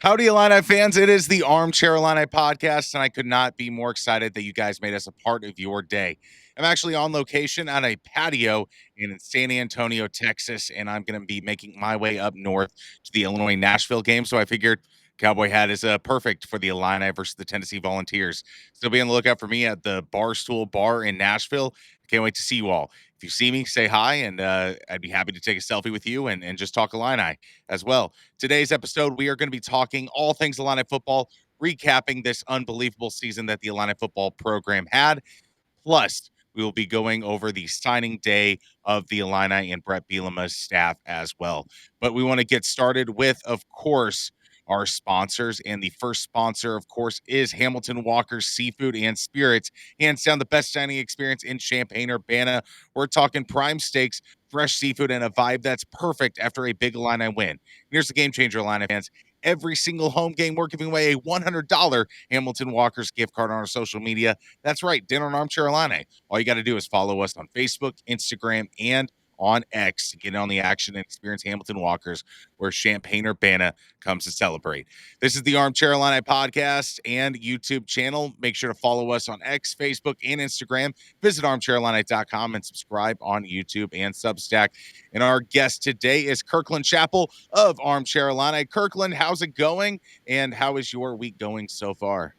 Howdy, Illini fans. It is the Armchair Illini Podcast, and I could not be more excited that you guys made us a part of your day. I'm actually on location on a patio in San Antonio, Texas, and I'm going to be making my way up north to the Illinois-Nashville game, so I figured Cowboy hat is perfect for the Illini versus the Tennessee Volunteers. So be on the lookout for me at the Barstool Bar in Nashville. I can't wait to see you all. If you see me, say hi, and I'd be happy to take a selfie with you and just talk Illini as well. Today's episode, we are going to be talking all things Illini football, recapping this unbelievable season that the Illini football program had. Plus, we will be going over the signing day of the Illini and Bret Bielema's staff as well. But we want to get started with, of course, our sponsors. And the first sponsor, of course, is Hamilton Walker's Seafood and Spirits. Hands down, the best dining experience in Champaign-Urbana. We're talking prime steaks, fresh seafood, and a vibe that's perfect after a big Illini win. Here's the game changer, Illini fans. Every single home game, we're giving away a $100 Hamilton Walker's gift card on our social media. That's right, Dinner on Armchair Illini. All you got to do is follow us on Facebook, Instagram, and on X to get on the action and experience Hamilton Walker's, where Champaign-Urbana comes to celebrate. This is the Armchair Illini Podcast and YouTube channel. Make sure to follow us on X, Facebook, and Instagram. Visit armchairillini.com and subscribe on YouTube and Substack. And our guest today is Kirkland Chappell of Armchair Illini. Kirkland, how's it going? And how is your week going so far?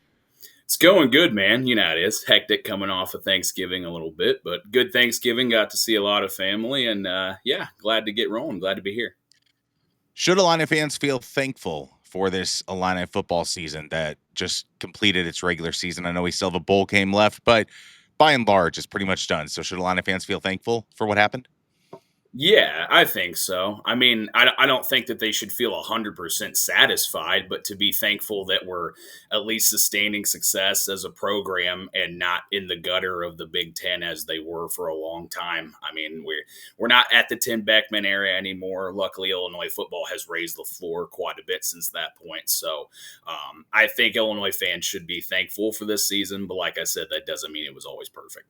It's going good, man. You know how it is. Hectic coming off of Thanksgiving a little bit, but good Thanksgiving. Got to see a lot of family, and glad to get rolling. Glad to be here. Should Illini fans feel thankful for this Illini football season that just completed its regular season? I know we still have a bowl game left, but by and large, it's pretty much done. So should Illini fans feel thankful for what happened? Yeah, I think so. I mean, I don't think that they should feel 100% satisfied, but to be thankful that we're at least sustaining success as a program and not in the gutter of the Big Ten as they were for a long time. I mean, we're not at the Tim Beckman era anymore. Luckily, Illinois football has raised the floor quite a bit since that point. So I think Illinois fans should be thankful for this season. But like I said, that doesn't mean it was always perfect.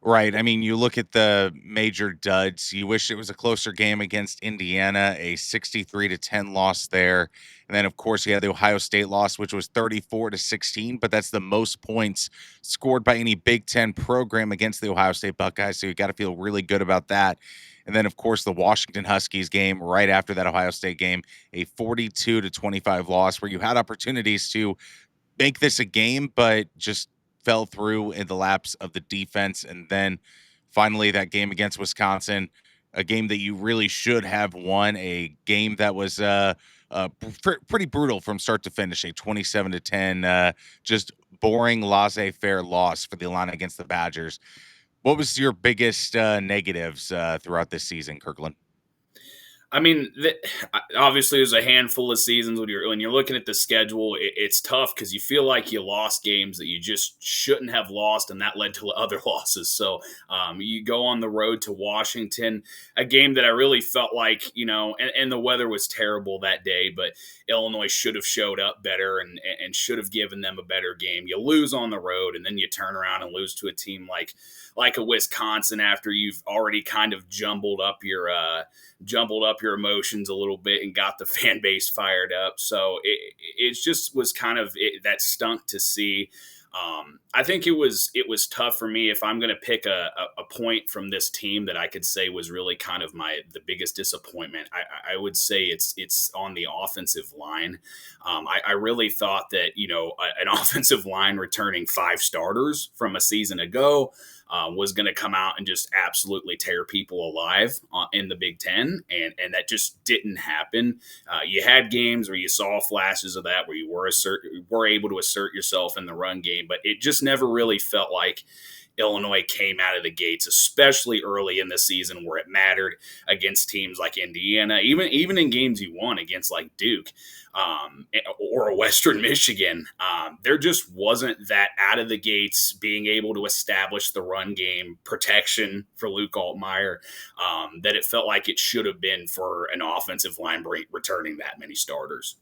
Right. I mean, you look at the major duds. You wish it was a closer game against Indiana, a 63-10 loss there. And then, of course, you had the Ohio State loss, which was 34-16, but that's the most points scored by any Big Ten program against the Ohio State Buckeyes. So you got to feel really good about that. And then, of course, the Washington Huskies game right after that Ohio State game, a 42-25 loss where you had opportunities to make this a game, but just fell through in the laps of the defense. And then finally that game against Wisconsin, a game that you really should have won, a game that was pretty brutal from start to finish, a 27-10 just boring laissez-faire loss for the Illini against the Badgers. What was your biggest negatives throughout this season, Kirkland? I mean, obviously, there's a handful of seasons when you're looking at the schedule. It's tough because you feel like you lost games that you just shouldn't have lost, and that led to other losses. So you go on the road to Washington, a game that I really felt like, and the weather was terrible that day, but Illinois should have showed up better and should have given them a better game. You lose on the road, and then you turn around and lose to a team like a Wisconsin after you've already kind of jumbled up your emotions a little bit and got the fan base fired up. So it just was kind of that stunk to see. I think it was tough for me. If I'm going to pick a point from this team that I could say was really kind of the biggest disappointment, I would say it's on the offensive line. I really thought that, an offensive line returning 5 starters from a season ago was going to come out and just absolutely tear people alive in the Big Ten, and that just didn't happen. You had games where you saw flashes of that, where you were able to assert yourself in the run game, but it just never really felt like Illinois came out of the gates, especially early in the season where it mattered against teams like Indiana, even in games you won against like Duke or Western Michigan. There just wasn't that out of the gates being able to establish the run game protection for Luke Altmyer that it felt like it should have been for an offensive line returning that many starters.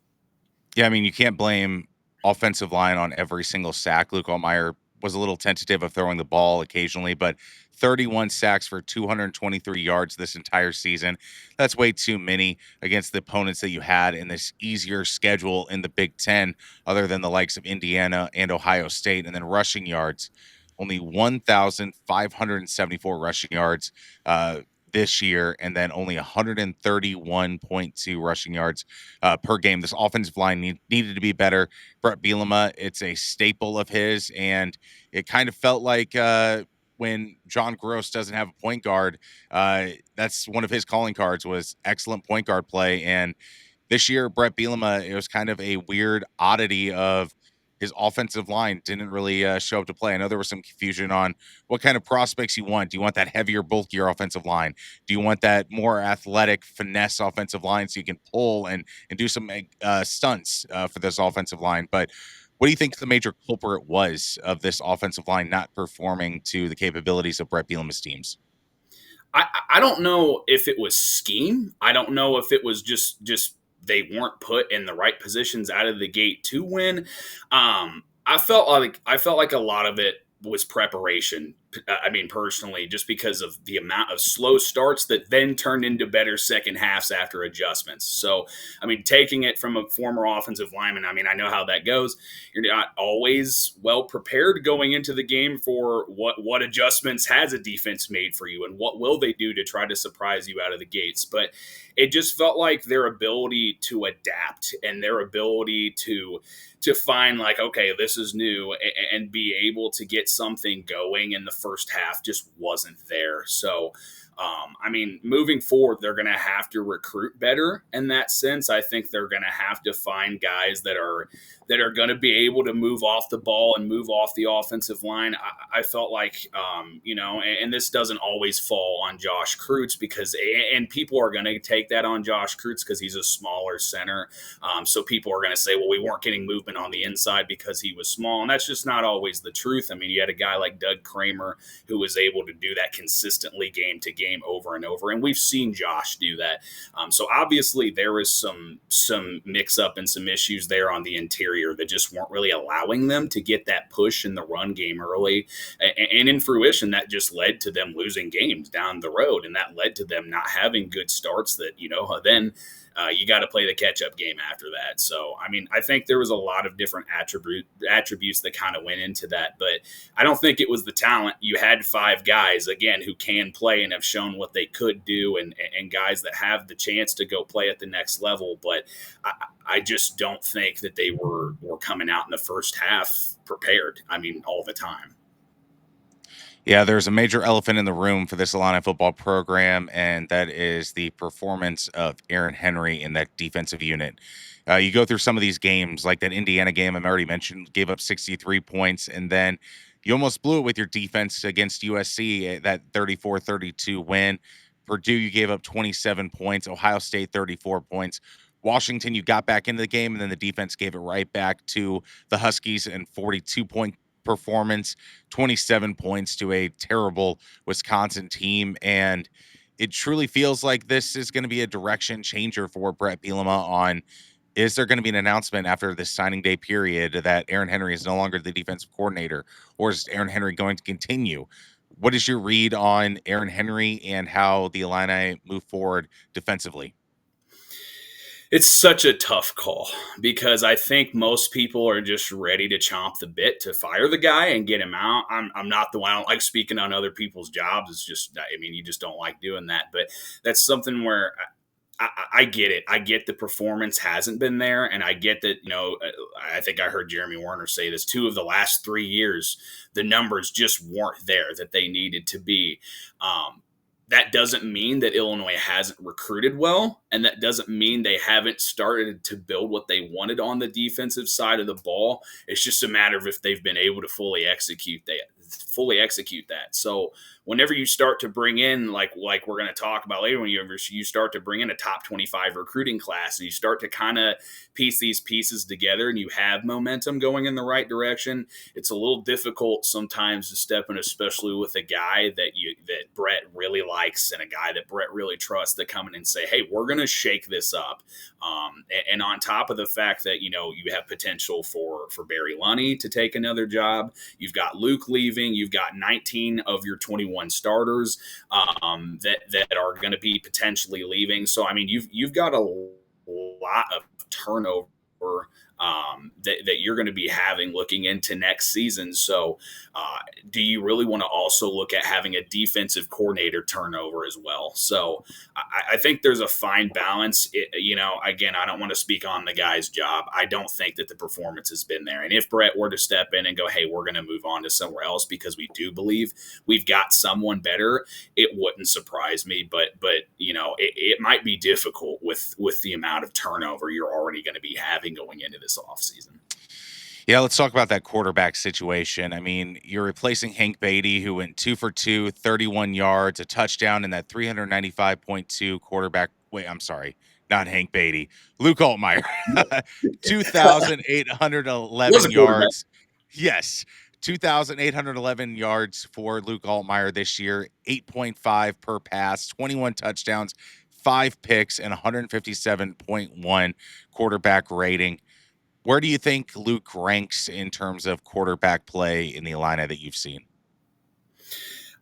Yeah, I mean, you can't blame offensive line on every single sack. Luke Altmyer was a little tentative of throwing the ball occasionally, but 31 sacks for 223 yards this entire season. That's way too many against the opponents that you had in this easier schedule in the Big Ten, other than the likes of Indiana and Ohio State. And then rushing yards, only 1,574 rushing yards this year, and then only 131.2 rushing yards per game. This offensive line needed to be better. Bret Bielema, it's a staple of his, and it kind of felt like when John Gross doesn't have a point guard, that's one of his calling cards was excellent point guard play. And this year, Bret Bielema, it was kind of a weird oddity of his offensive line didn't really show up to play. I know there was some confusion on what kind of prospects you want. Do you want that heavier, bulkier offensive line? Do you want that more athletic, finesse offensive line so you can pull and do some stunts for this offensive line? But what do you think the major culprit was of this offensive line not performing to the capabilities of Bret Bielema's teams? I don't know if it was scheme. I don't know if it was just they weren't put in the right positions out of the gate to win. I felt like a lot of it was preparation. I mean, personally, just because of the amount of slow starts that then turned into better second halves after adjustments. So, I mean, taking it from a former offensive lineman, I mean, I know how that goes. You're not always well prepared going into the game for what adjustments has a defense made for you and what will they do to try to surprise you out of the gates. But it just felt like their ability to adapt and their ability to find like, okay, this is new and be able to get something going in the first half just wasn't there. So, I mean, moving forward, they're going to have to recruit better in that sense. I think they're going to have to find guys that are going to be able to move off the ball and move off the offensive line. I felt like, and this doesn't always fall on Josh Kreutz and people are going to take that on Josh Kreutz because he's a smaller center. So people are going to say, well, we weren't getting movement on the inside because he was small. And that's just not always the truth. I mean, you had a guy like Doug Kramer who was able to do that consistently game to game over and over. And we've seen Josh do that. So obviously there was some mix up and some issues there on the interior that just weren't really allowing them to get that push in the run game early. And in fruition, that just led to them losing games down the road. And that led to them not having good starts that, then you got to play the catch-up game after that. So, I mean, I think there was a lot of different attributes that kind of went into that, but I don't think it was the talent. You had 5 guys, again, who can play and have shown what they could do and guys that have the chance to go play at the next level, but I just don't think that they were coming out in the first half prepared, I mean, all the time. Yeah, there's a major elephant in the room for this Illini football program, and that is the performance of Aaron Henry in that defensive unit. You go through some of these games, like that Indiana game I already mentioned, gave up 63 points, and then you almost blew it with your defense against USC, that 34-32 win. Purdue, you gave up 27 points. Ohio State, 34 points. Washington, you got back into the game, and then the defense gave it right back to the Huskies and 42-point performance, 27 points to a terrible Wisconsin team. And it truly feels like this is going to be a direction changer for Bret Bielema on, is there going to be an announcement after this signing day period that Aaron Henry is no longer the defensive coordinator, or is Aaron Henry going to continue? What is your read on Aaron Henry and how the Illini move forward defensively? It's such a tough call because I think most people are just ready to chomp the bit to fire the guy and get him out. I'm not the one. I don't like speaking on other people's jobs. It's just, I mean, you just don't like doing that. But that's something where I get it. I get the performance hasn't been there. And I get that, I think I heard Jeremy Werner say this, 2 of the last 3 years, the numbers just weren't there that they needed to be. That doesn't mean that Illinois hasn't recruited well, and that doesn't mean they haven't started to build what they wanted on the defensive side of the ball. It's just a matter of if they've been able to fully execute fully execute that. So whenever you start to bring in like we're going to talk about later, when you start to bring in a top 25 recruiting class and you start to kind of piece these pieces together and you have momentum going in the right direction, it's a little difficult sometimes to step in, especially with a guy that Bret really likes and a guy that Bret really trusts, to come in and say, hey, we're going to shake this up. And on top of the fact that, you have potential for Barry Lunny to take another job, you've got Luke leaving, you've got 19 of your 21 starters that are going to be potentially leaving. So, I mean, you've got a lot of turnover that you're going to be having looking into next season. So do you really want to also look at having a defensive coordinator turnover as well? So I think there's a fine balance. Again, I don't want to speak on the guy's job. I don't think that the performance has been there. And if Bret were to step in and go, hey, we're going to move on to somewhere else because we do believe we've got someone better, it wouldn't surprise me. But it might be difficult with the amount of turnover you're already going to be having going into this offseason. Yeah, let's talk about that quarterback situation. I mean, you're replacing Hank Beatty, who went 2 for 2, 31 yards, a touchdown, and that 395.2 quarterback. Wait, I'm sorry, not Hank Beatty, Luke Altmyer, 2,811 yards. Yes, 2,811 yards for Luke Altmyer this year, 8.5 per pass, 21 touchdowns, 5 picks, and 157.1 quarterback rating. Where do you think Luke ranks in terms of quarterback play in the Illini that you've seen?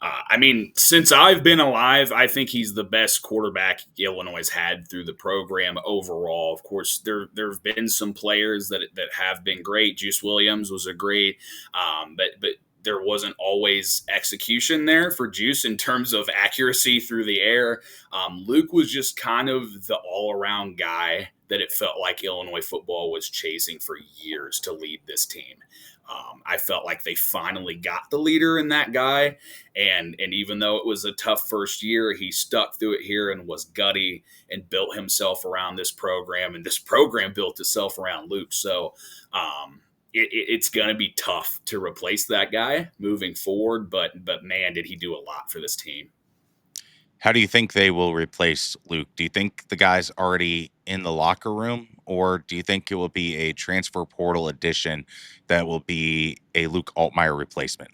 I mean, since I've been alive, I think he's the best quarterback Illinois has had through the program overall. Of course, there have been some players that have been great. Juice Williams was a great, but there wasn't always execution there for Juice in terms of accuracy through the air. Luke was just kind of the all-around guy that it felt like Illinois football was chasing for years to lead this team. I felt like they finally got the leader in that guy. And even though it was a tough first year, he stuck through it here and was gutty and built himself around this program. And this program built itself around Luke. So it's going to be tough to replace that guy moving forward. But man, did he do a lot for this team. How do you think they will replace Luke? Do you think the guy's already in the locker room, or do you think it will be a transfer portal addition that will be a Luke Altmyer replacement?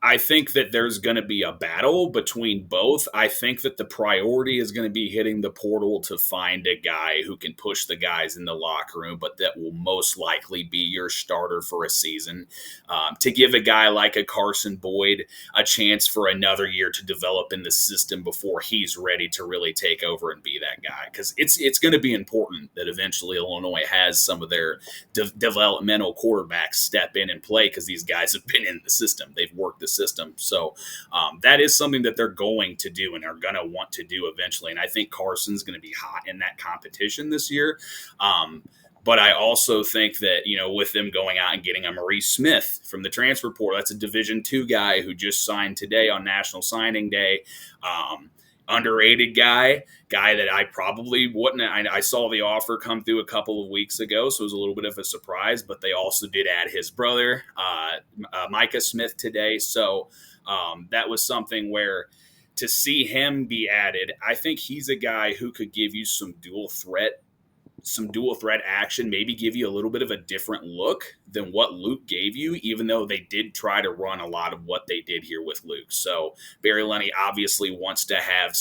I think that there's going to be a battle between both. I think that the priority is going to be hitting the portal to find a guy who can push the guys in the locker room, but that will most likely be your starter for a season. To give a guy like a Carson Boyd a chance for another year to develop in the system before he's ready to really take over and be that guy. Because it's going to be important that eventually Illinois has some of their developmental quarterbacks step in and play, because these guys have been in the system. They've worked the system. So that is something that they're going to do and are going to want to do eventually. And I think Carson's going to be hot in that competition this year. But I also think that, with them going out and getting a Maurice Smith from the transfer portal, that's a Division II guy who just signed today on National Signing Day. Underrated guy that I probably wouldn't. I saw the offer come through a couple of weeks ago, so it was a little bit of a surprise, but they also did add his brother, Micah Smith, today. So that was something where to see him be added, I think he's a guy who could give you some dual threat action, maybe give you a little bit of a different look than what Luke gave you, even though they did try to run a lot of what they did here with Luke. So Barry Lunny obviously wants to have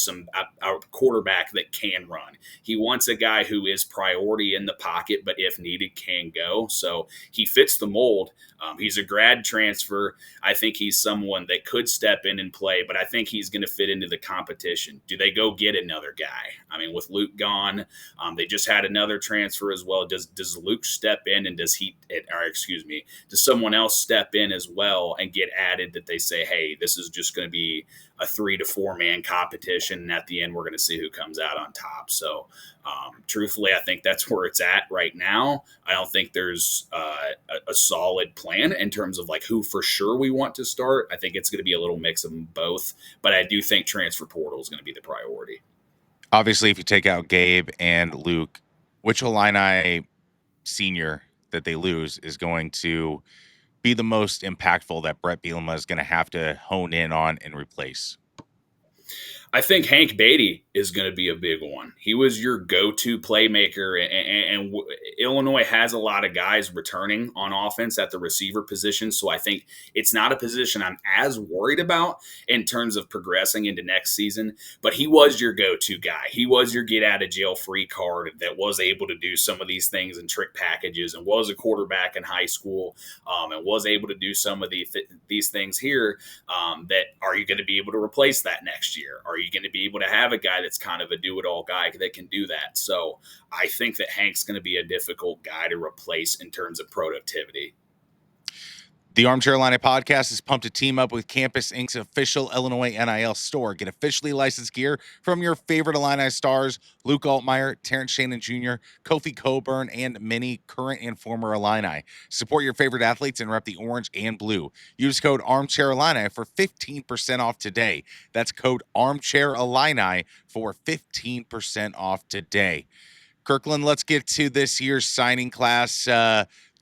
a quarterback that can run. He wants a guy who is priority in the pocket, but if needed, can go. So he fits the mold. He's a grad transfer. I think he's someone that could step in and play, but I think he's going to fit into the competition. Do they go get another guy? I mean, with Luke gone, they just had another transfer as well. Does Luke step in, and does someone else step in as well and get added that they say, hey, this is just going to be a 3 to 4 man competition, and at the end we're going to see who comes out on top. So truthfully, I think that's where it's at right now. I don't think there's a solid plan in terms of like who for sure we want to start. I think it's going to be a little mix of both, but I do think transfer portal is going to be the priority. Obviously, if you take out Gabe and Luke, which Illini senior that they lose is going to be the most impactful that Bret Bielema is going to have to hone in on and replace? I think Hank Beatty is going to be a big one. He was your go-to playmaker, and Illinois has a lot of guys returning on offense at the receiver position, so I think it's not a position I'm as worried about in terms of progressing into next season, but he was your go-to guy. He was your get-out-of-jail-free card that was able to do some of these things in trick packages and was a quarterback in high school and was able to do some of these things here that are you going to be able to replace that next year? Are you going to be able to have a guy that's kind of a do-it-all guy that can do that? So I think that Hank's going to be a difficult guy to replace in terms of productivity. The Armchair Illini Podcast is pumped to team up with Campus Inc.'s official Illinois NIL store. Get officially licensed gear from your favorite Illini stars, Luke Altmyer, Terrence Shannon Jr., Kofi Coburn, and many current and former Illini. Support your favorite athletes and rep the orange and blue. Use code Armchair Illini for 15% off today. That's code Armchair Illini for 15% off today. Kirkland, let's get to this year's signing class.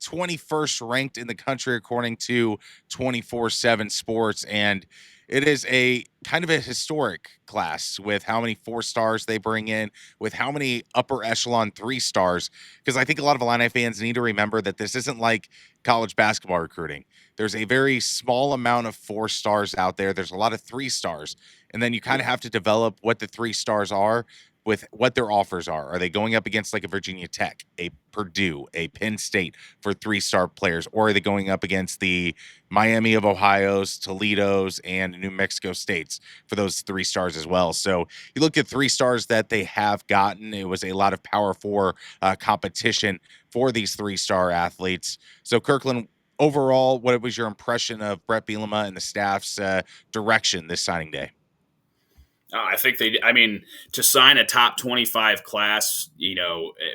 21st ranked in the country according to 24/7 Sports, and it is a kind of a historic class with how many 4 stars they bring in, with how many upper echelon 3 stars, because I think a lot of Illini fans need to remember that this isn't like college basketball recruiting. There's a very small amount of 4 stars out there. There's a lot of 3 stars, and then you kind of have to develop what the 3 stars are with what their offers are. Are they going up against like a Virginia Tech, a Purdue, a Penn State for 3-star players? Or are they going up against the Miami of Ohio's, Toledo's, and New Mexico States for those 3 stars as well? So you look at 3 stars that they have gotten. It was a lot of Power 4 competition for these 3-star athletes. So Kirkland, overall, what was your impression of Bret Bielema and the staff's direction this signing day? I think to sign a top 25 class,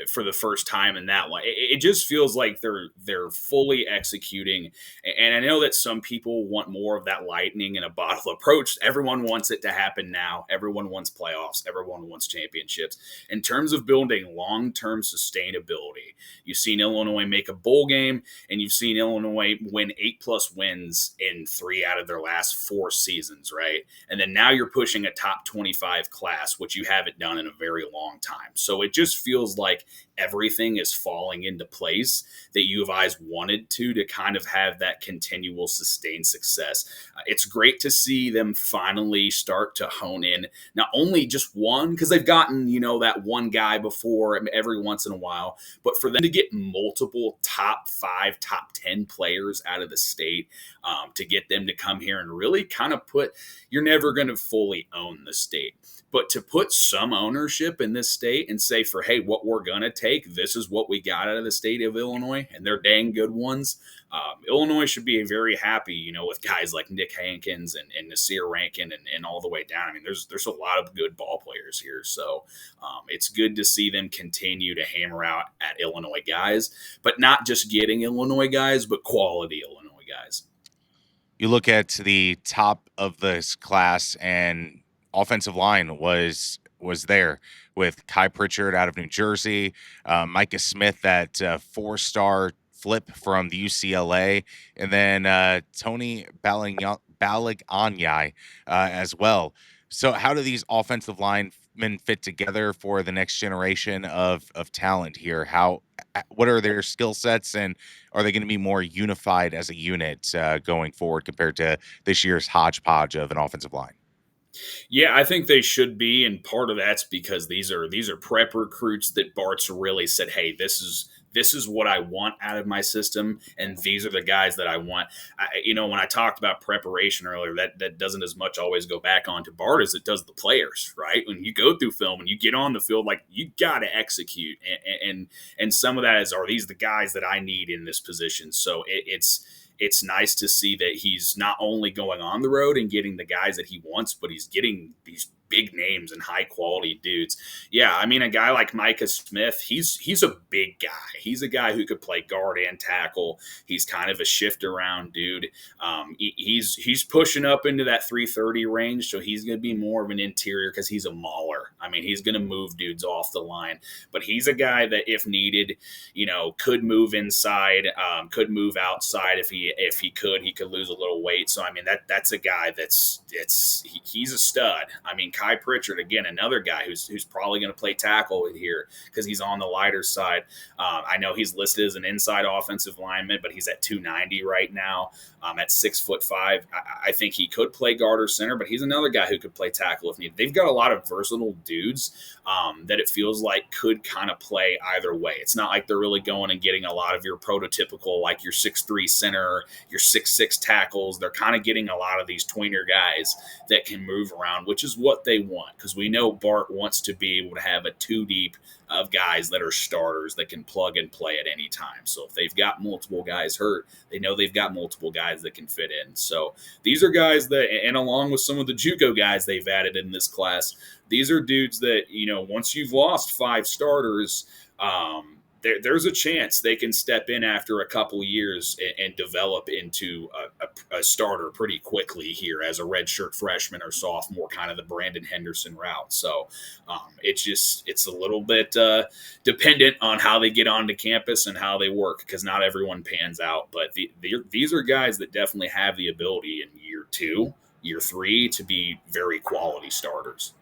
for the first time in that way, it just feels like they're fully executing. And I know that some people want more of that lightning in a bottle approach. Everyone wants it to happen now. Everyone wants playoffs. Everyone wants championships. In terms of building long-term sustainability, you've seen Illinois make a bowl game, and you've seen Illinois win 8+ wins in 3 out of their last 4 seasons, right? And then now you're pushing a top 25 class, which you haven't done in a very long time. So it just feels like everything is falling into place that U of I's wanted to kind of have that continual sustained success. It's great to see them finally start to hone in not only just one, because they've gotten, that one guy before every once in a while, but for them to get multiple top 5, top 10 players out of the state, to get them to come here and really kind of you're never going to fully own the state, but to put some ownership in this state and say hey, what we're going to take, this is what we got out of the state of Illinois, and they're dang good ones. Illinois should be very happy, with guys like Nick Hankins and Nasir Rankin and all the way down. I mean, there's a lot of good ball players here. So it's good to see them continue to hammer out at Illinois guys, but not just getting Illinois guys, but quality Illinois guys. You look at the top of this class, and offensive line was there with Kai Pritchard out of New Jersey, Micah Smith, that 4-star flip from the UCLA, and then Tony Balagnai as well. So how do these offensive linemen fit together for the next generation of talent here? What are their skill sets, and are they going to be more unified as a unit going forward compared to this year's hodgepodge of an offensive line? Yeah, I think they should be, and part of that's because these are prep recruits that Bart's really said, hey, this is what I want out of my system, and these are the guys that I want. When I talked about preparation earlier, that doesn't as much always go back onto Bart as it does the players, right? When you go through film and you get on the field, like, you got to execute, and some of that is, are these the guys that I need in this position? So it's nice to see that he's not only going on the road and getting the guys that he wants, but he's getting these big names and high quality dudes. Yeah, I mean, a guy like Micah Smith, he's a big guy. He's a guy who could play guard and tackle. He's kind of a shift around dude. He's pushing up into that 330 range, so he's going to be more of an interior because he's a mauler. I mean, he's going to move dudes off the line, but he's a guy that, if needed, could move inside, could move outside if he could. He could lose a little weight. So I mean, that's a guy he's a stud. I mean, Kai Pritchard, again, another guy who's probably going to play tackle here because he's on the lighter side. I know he's listed as an inside offensive lineman, but he's at 290 right now. At 6'5", I think he could play guard or center, but he's another guy who could play tackle if needed. They've got a lot of versatile dudes that it feels like could kind of play either way. It's not like they're really going and getting a lot of your prototypical, like your 6'3" center, your 6'6" tackles. They're kind of getting a lot of these tweener guys that can move around, which is what they want, because we know Bart wants to be able to have a two deep of guys that are starters that can plug and play at any time. So if they've got multiple guys hurt, they know they've got multiple guys that can fit in. So these are guys that, and along with some of the JUCO guys they've added in this class, these are dudes that, once you've lost 5 starters, there's a chance they can step in after a couple years and develop into a starter pretty quickly here as a redshirt freshman or sophomore, kind of the Brandon Henderson route. So it's a little bit dependent on how they get onto campus and how they work, because not everyone pans out. But these are guys that definitely have the ability in year 2, year 3 to be very quality starters.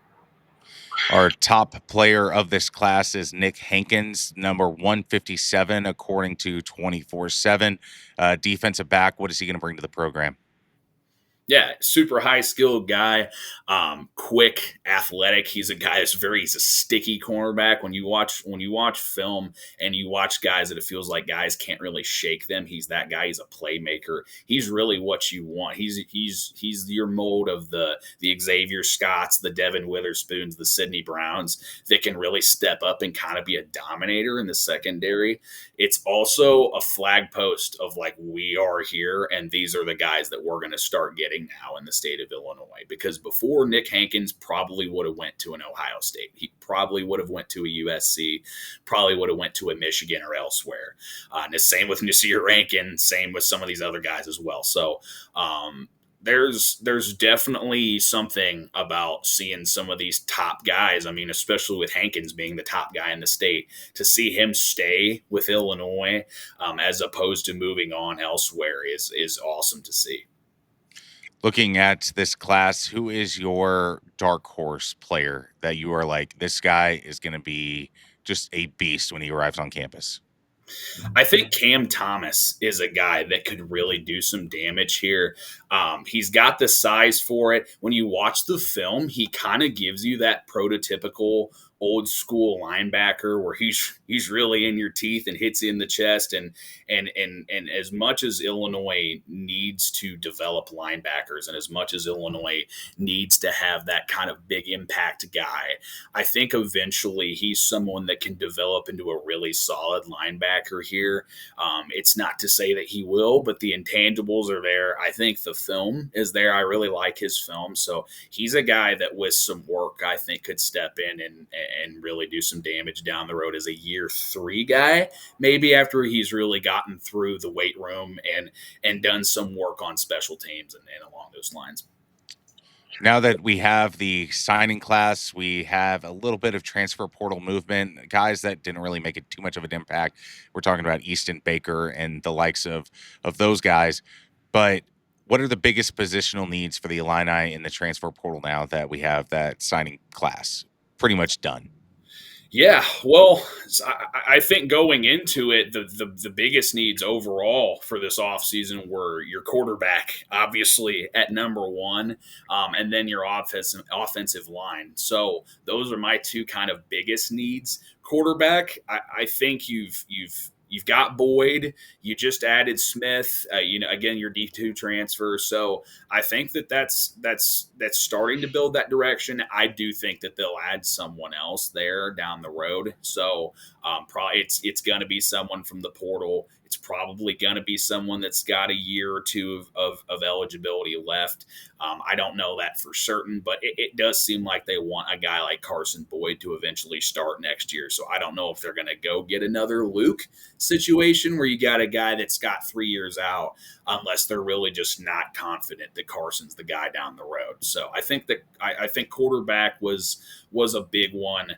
Our top player of this class is Nick Hankins, number 157, according to 24/7. Defensive back, what is he going to bring to the program? Yeah, super high skilled guy, quick, athletic. He's a sticky cornerback. When you watch film and you watch guys that it feels like guys can't really shake them, he's that guy. He's a playmaker. He's really what you want. He's your mold of the Xavier Scotts, the Devin Witherspoons, the Sidney Browns that can really step up and kind of be a dominator in the secondary. It's also a flag post of like, we are here, and these are the guys that we're going to start getting now in the state of Illinois. Because before, Nick Hankins probably would have went to an Ohio State. He probably would have went to a USC, probably would have went to a Michigan or elsewhere. And the same with Nasir Rankin, same with some of these other guys as well. So there's definitely something about seeing some of these top guys. I mean, especially with Hankins being the top guy in the state, to see him stay with Illinois as opposed to moving on elsewhere is awesome to see. Looking at this class, who is your dark horse player that you are like, this guy is going to be just a beast when he arrives on campus? I think Cam Thomas is a guy that could really do some damage here. He's got the size for it. When you watch the film, he kind of gives you that prototypical old school linebacker where he's really in your teeth and hits you in the chest. And as much as Illinois needs to develop linebackers, and as much as Illinois needs to have that kind of big impact guy, I think eventually he's someone that can develop into a really solid linebacker here. It's not to say that he will, but the intangibles are there. I think the film is there. I really like his film. So he's a guy that with some work, I think could step in and really do some damage down the road as a year 3 guy, maybe after he's really gotten through the weight room and done some work on special teams and along those lines. Now that we have the signing class, we have a little bit of transfer portal movement, guys that didn't really make it too much of an impact. We're talking about Easton Baker and the likes of those guys. But what are the biggest positional needs for the Illini in the transfer portal now that we have that signing class pretty much done? Yeah, well, I think going into it, the biggest needs overall for this offseason were your quarterback, obviously at number 1, and then your offensive line. So those are my 2 kind of biggest needs. Quarterback, I think you've got Boyd. You just added Smith. Again, your D2 transfer. So I think that's starting to build that direction. I do think that they'll add someone else there down the road. So probably it's going to be someone from the portal. It's probably going to be someone that's got a year or two of eligibility left. I don't know that for certain, but it does seem like they want a guy like Carson Boyd to eventually start next year. So I don't know if they're going to go get another Luke situation where you got a guy that's got 3 years out, unless they're really just not confident that Carson's the guy down the road. So I think that I think quarterback was a big one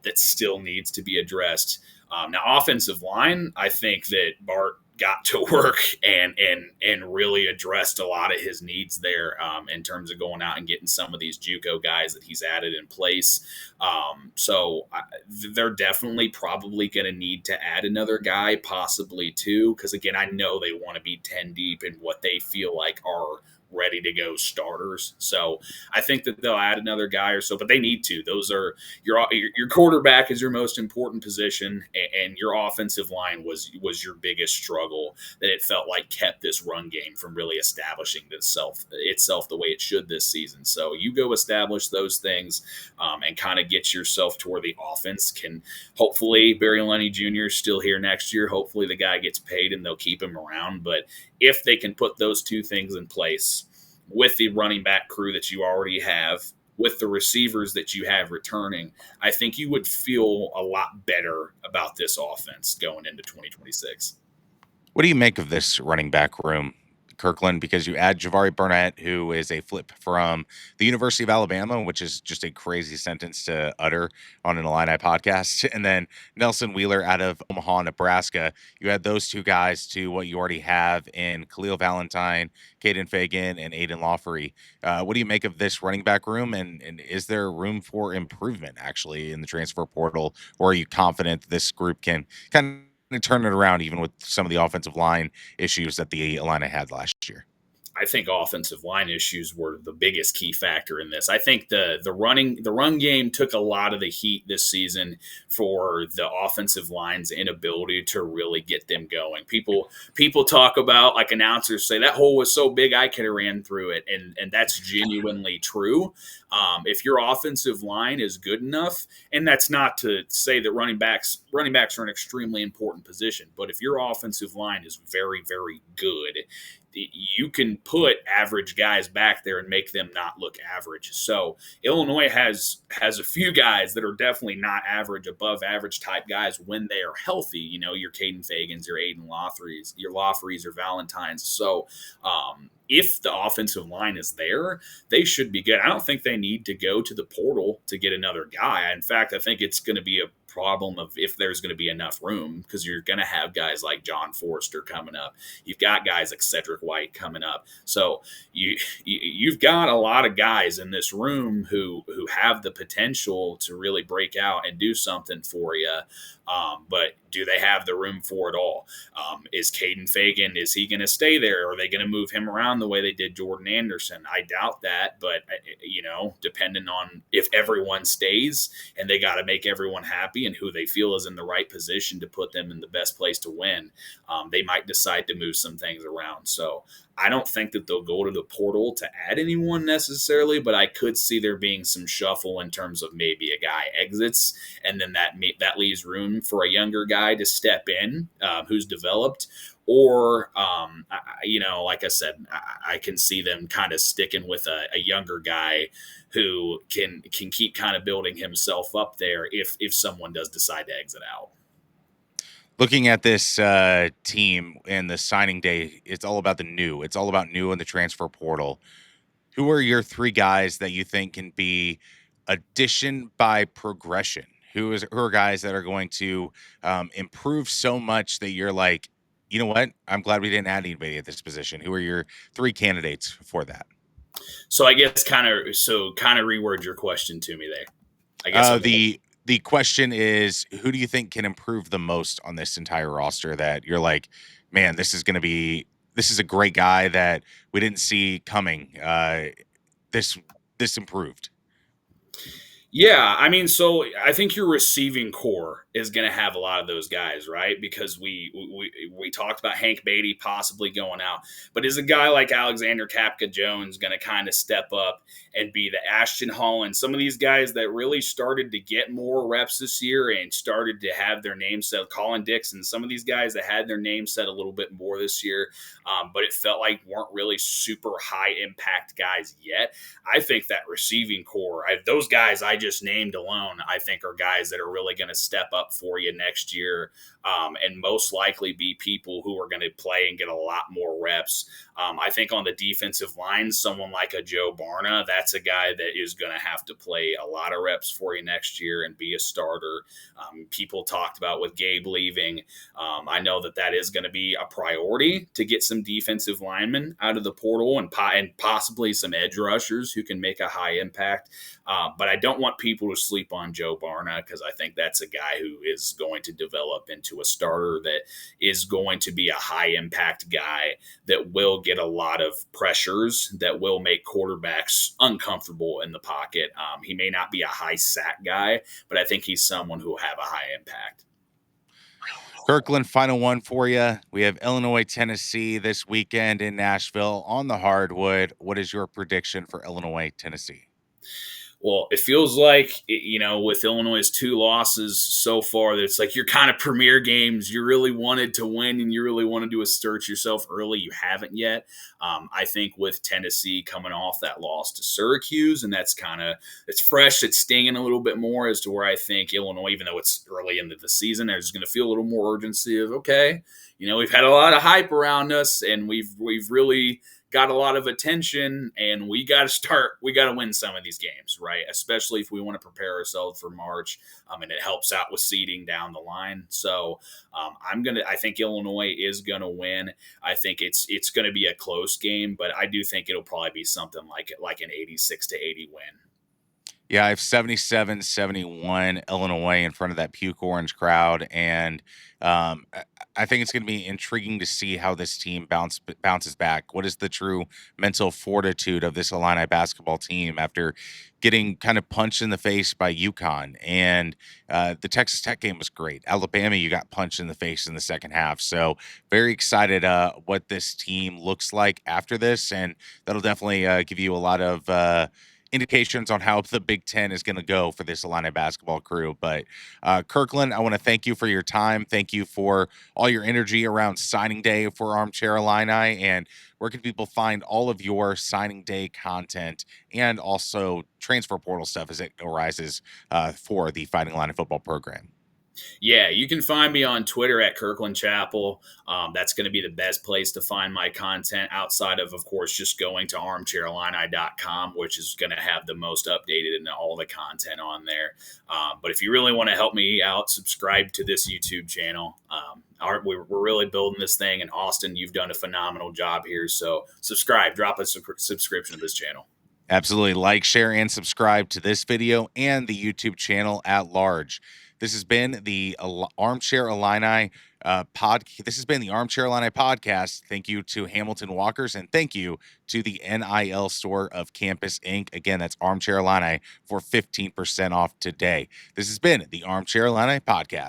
that still needs to be addressed. Now, offensive line, I think that Bart got to work and really addressed a lot of his needs there in terms of going out and getting some of these JUCO guys that he's added in place. So they're definitely probably going to need to add another guy, possibly two, because again, I know they want to be 10 deep in what they feel like are ready to go starters. So I think that they'll add another guy or so, but they need to. Those are your quarterback is your most important position, and your offensive line was your biggest struggle that it felt like kept this run game from really establishing itself the way it should this season. So you go establish those things and kind of get yourself to where the offense can hopefully Barry Illini Jr. is still here next year. Hopefully the guy gets paid and they'll keep him around. But if they can put those two things in place with the running back crew that you already have, with the receivers that you have returning, I think you would feel a lot better about this offense going into 2026. What do you make of this running back room, Kirkland? Because you add Javari Barnett, who is a flip from the University of Alabama, which is just a crazy sentence to utter on an Illini podcast, and then Nelson Wheeler out of Omaha, Nebraska. You add those two guys to what you already have in Khalil Valentine, Caden Fagan, and Aiden Lawfrey. What do you make of this running back room, and is there room for improvement actually in the transfer portal, or are you confident this group can kind of turn it around even with some of the offensive line issues that the Illini had last year? I think offensive line issues were the biggest key factor in this. I think the run game took a lot of the heat this season for the offensive line's inability to really get them going. People talk about, like announcers say, that hole was so big I could have ran through it, and that's genuinely true. If your offensive line is good enough, and that's not to say that running backs are an extremely important position, but if your offensive line is very, very good, you can put average guys back there and make them not look average. So Illinois has a few guys that are definitely not average, above average type guys when they are healthy. You know, your Caden Fagans, your Aiden Lawfreys, your Lawfreys or Valentines. So if the offensive line is there, they should be good. I don't think they need to go to the portal to get another guy. In fact, I think it's going to be a problem of if there's going to be enough room, because you're going to have guys like John Forrester coming up. You've got guys like Cedric White coming up. So you've got a lot of guys in this room who have the potential to really break out and do something for you. But do they have the room for it all? Is Caden Fagan, is he going to stay there? Are they going to move him around the way they did Jordan Anderson? I doubt that, but depending on if everyone stays, and they got to make everyone happy and who they feel is in the right position to put them in the best place to win, they might decide to move some things around. So I don't think that they'll go to the portal to add anyone necessarily, but I could see there being some shuffle in terms of maybe a guy exits, and then that leaves room for a younger guy to step in who's developed. Or, like I said, I can see them kind of sticking with a younger guy who can keep kind of building himself up there if someone does decide to exit out. Looking at this team and the signing day, it's all about the new. It's all about new in the transfer portal. Who are your three guys that you think can be addition by progression? Who are guys that are going to improve so much that you're like, you know what? I'm glad we didn't add anybody at this position. Who are your three candidates for that? So I guess kind of reword your question to me there. I guess the question is, who do you think can improve the most on this entire roster that you're like, man, this is a great guy that we didn't see coming. This improved. Yeah, I mean, so I think your receiving core is going to have a lot of those guys, right? Because we talked about Hank Beatty possibly going out, but is a guy like Alexander Kapka Jones going to kind of step up and be the Ashton Holland? Some of these guys that really started to get more reps this year and started to have their name set. Colin Dixon, some of these guys that had their name set a little bit more this year, but it felt like weren't really super high impact guys yet. I think that receiving core, those guys I just named alone, I think are guys that are really going to step up for you next year, and most likely be people who are going to play and get a lot more reps. I think on the defensive line, someone like a Joe Barna, that's a guy that is going to have to play a lot of reps for you next year and be a starter. People talked about with Gabe leaving. I know that is going to be a priority to get some defensive linemen out of the portal and possibly some edge rushers who can make a high impact. But I don't want people to sleep on Joe Barna, because I think that's a guy who is going to develop into a starter that is going to be a high impact guy that will get a lot of pressures, that will make quarterbacks uncomfortable in the pocket. He may not be a high sack guy, but I think he's someone who will have a high impact. Kirkland, final one for you. We have Illinois, Tennessee this weekend in Nashville on the hardwood. What is your prediction for Illinois, Tennessee? Well, it feels like, with Illinois' 2 losses so far, it's like your kind of premier games. You really wanted to win and you really wanted to assert yourself early. You haven't yet. I think with Tennessee coming off that loss to Syracuse, and it's fresh, it's stinging a little bit more, as to where I think Illinois, even though it's early into the season, there's going to feel a little more urgency of, okay, we've had a lot of hype around us and we've really got a lot of attention, and we got to win some of these games, right? Especially if we want to prepare ourselves for March, and it helps out with seeding down the line. So I think Illinois is going to win. I think it's going to be a close game, but I do think it'll probably be something like an 86-80 win. Yeah, I have 77-71 Illinois in front of that puke orange crowd, and I think it's going to be intriguing to see how this team bounces back. What is the true mental fortitude of this Illini basketball team after getting kind of punched in the face by UConn? And the Texas Tech game was great. Alabama, you got punched in the face in the second half. So very excited what this team looks like after this, and that'll definitely give you a lot of indications on how the Big Ten is going to go for this Illini basketball crew. But Kirkland, I want to thank you for your time. Thank you for all your energy around signing day for Armchair Illini. And where can people find all of your signing day content and also transfer portal stuff as it arises for the Fighting Illini football program? Yeah, you can find me on Twitter at Kirkland Chappell. That's going to be the best place to find my content, outside of course, just going to armchairillini.com, which is going to have the most updated and all the content on there. But if you really want to help me out, subscribe to this YouTube channel. We're really building this thing. And Austin, you've done a phenomenal job here. So subscribe, drop a subscription to this channel. Absolutely. Like, share, and subscribe to this video and the YouTube channel at large. This has been the Armchair Illini This has been the Armchair Illini Podcast. Thank you to Hamilton Walkers, and thank you to the NIL store of Campus Inc. Again, that's Armchair Illini for 15% off today. This has been the Armchair Illini Podcast.